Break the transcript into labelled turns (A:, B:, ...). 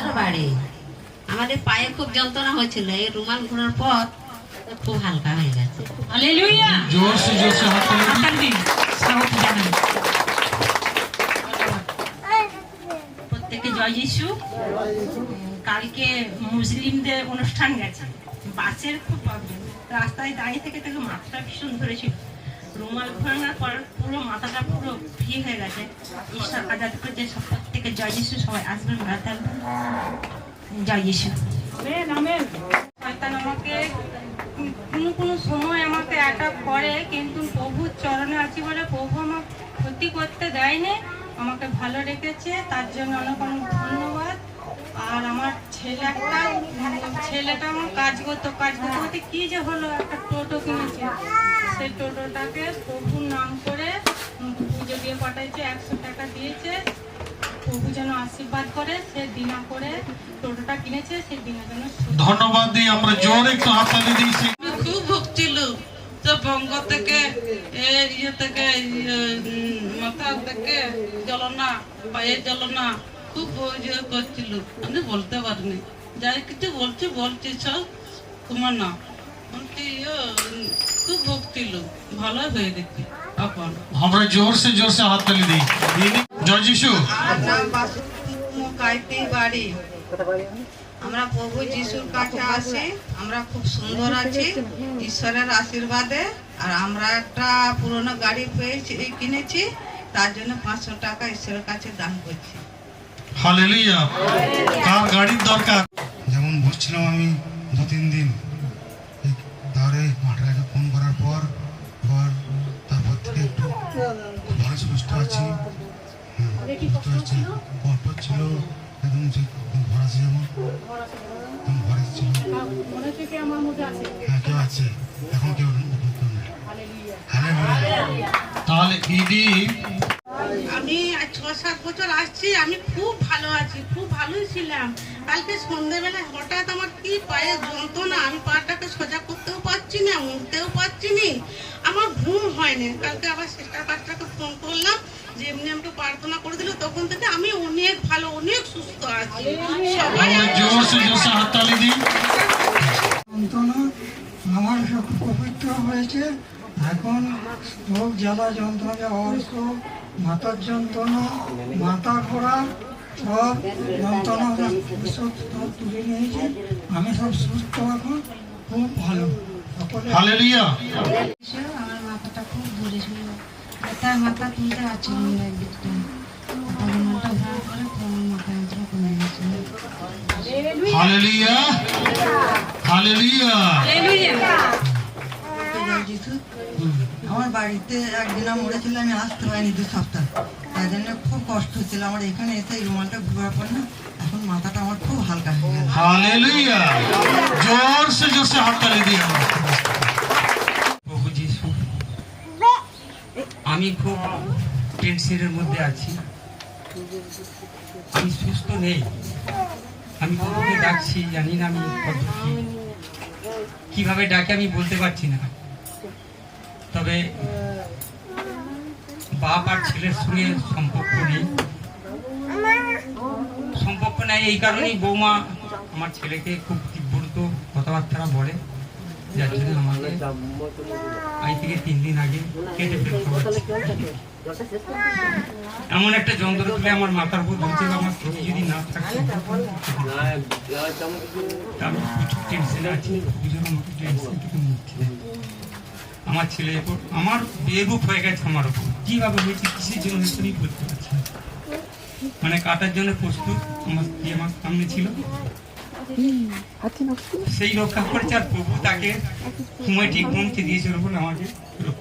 A: আমার বাড়ি। আমাদের পায়ে খুব যন্ত্রণা হয়েছিল, এই রুমাল ঘোরার পর খুব হালকা হয়ে গেছে।
B: हालेलुया
C: जोर से
B: হাততালি দিন, স্বাগত জানাই। প্রত্যেকে জয় যিশু। কালকে মুসলিমদের অনুষ্ঠান গেছে, বাসের খুব প্রবলেম, রাস্তায় দাঁড়িয়ে থেকে থেকে মাথাটা ভীষণ ধরেছিল। রুমাল ঘোরানোর পর পুরো মাথাটা পুরো ফ্রি হয়ে গেছে। ঈশ্বর আজাদ করে সব প্রত্যেকে জয় যিশু, সবাই আসবেন বেড়াতে। জয় যিশু। শয়তান আমাকে কোনো কোনো সময় আমাকে অ্যাটাক করে, কিন্তু প্রভুর চরণে আছি বলে প্রভু আমার ক্ষতি করতে দেয়নি, আমাকে ভালো রেখেছে, তার জন্য অনেক অনেক ধন্যবাদ। আর আমার ছেলেটা আমার কাজ করতে করতে কি যে হলো, একটা টোটো কিনেছে, সেই টোটোটাকে প্রভুর নাম করে পুজো দিয়ে পাঠাইছে, 100 টাকা দিয়েছে। প্রভু যেন আশীর্বাদ করে, সে দিনা করে টোটোটা কিনেছে, সেই দিনা যেন।
C: ধন্যবাদ দিই আমরা, জোরে একটু হাততালি দিয়েছি।
D: খুব ভুগছিল তো, বঙ্গ থেকে ইয়ে থেকে মাথা থেকে জ্বলনা, পায়ের জ্বলনা খুব ইয়ে করছিল, আমি বলতে পারিনি। যাই কিছু বলছি সব তোমার না বলছি, খুব ভুগছিল, ভালো হয়ে গেছে এখন।
C: আমরা जोर से হাততালি দিই। জয় যিশু।
D: বাড়ি, আমরা প্রভু যিশুর কাছে আসি, আমরা খুব সুন্দর আছি ঈশ্বরের আশীর্বাদে। আর আমরা একটা পুরনো গাড়ি পেয়েছি, কিনেছি, তার জন্য 500 টাকা ঈশ্বরের কাছে দান করছি।
C: হালেলুয়া। কার গাড়ির দরকার?
E: যেমন বসছিলাম আমি 2-3 দিন, তাহলে মাঠটাকে ফোন করার পর তারপর থেকে একটু ভালো সুস্থ আছি। গল্প ছিল একদম, ভরা ছিল, যেমন ভরা ছিল। হ্যাঁ, কেউ আছে, এখন কেউ নেই।
C: তাহলে ইদি,
D: আমি 6-7 বছর আসছি, আমি খুব ভালো আছি, খুব ভালোই ছিলাম। কালকে সন্ধ্যেবেলায় হঠাৎ আমার কি পায়ে যন্ত্রণা, আমি পাটাকে সোজা করতেও পারছি না, উঠতেও পারছি না, আমার ঘুম হয়নি। কালকে আবার সিস্টার পাস্টারকে ফোন করলাম, যে এমনি আমাকে প্রার্থনা করে দিল, তখন থেকে আমি অনেক ভালো, অনেক সুস্থ আছি। সবাই
C: আমরা जोर से হাততালি দিই।
F: যন্ত্রণা আমার সব পবিত্র হয়েছে। এখন রোগ জ্বালা যন্ত্রণা, অর্থ, মাথার যন্ত্রণা, মাথা ঘোরা, সব যন্ত্রণা সব তুলে নিয়েছে। আমি সব সুস্থ এখন, খুব ভালো।
C: হালেলুয়া।
A: আমার মাথাটা খুব ধরেছিল, তার মাথা তুলতে পারছিল না, একদিকটা রুমালটা ঘোরার পরে মাথা যন্ত্রণা কমে গেছে।
C: হালেলুয়া। হালেলুয়া।
F: আমার বাড়িতে একদিন মরেছিল, আমি আসতে পারিনি 2 সপ্তাহ, তাই জন্য খুব কষ্ট হচ্ছিল। আমার এখানে এসে এই রুমালটা ঘোরার পর না, এখন মাথাটা আমার খুব হালকা হয়ে গেল।
C: হালেলুয়া। जोर से হাততালি দিই আমরা।
G: প্রভু যিশু, আমি খুব টেনশনের মধ্যে আছি, আমি সুস্থ নেই। আমি প্রভুকে ডাকছি, জানি না আমি কিভাবে ডাকে আমি বলতে পারছি না। তবে বাপ আর ছেলের সঙ্গে সম্পর্ক নেই, এই কারণেই বৌমা আমার ছেলেকে খুব তীব্র কথাবার্তা বলে, যার জন্য আমাকে আজ থেকে 3 দিন আগে কেটে ফেলতে হচ্ছে। এমন একটা যন্ত্র তুলে আমার মাথার উপর ধরছে, আমার প্রতি যদি না থাকে আমি প্রচুর টেনশনে আছি। আমাকে টেনশন থেকে মুক্তি দেয়। আমার ছেলে আমার বেরূপ হয়ে গেছে আমার উপর, কিভাবে হয়েছে, কিসের জন্য হয়েছে আমি বলতে পারছি না। মানে কাটার জন্য প্রস্তুত, আমার স্ত্রী আমার সামনে ছিল, সেই রক্ষা করেছে। আর প্রভু তাকে সময় ঠিক পৌঁছে দিয়েছিল বলে আমাকে রক্ষা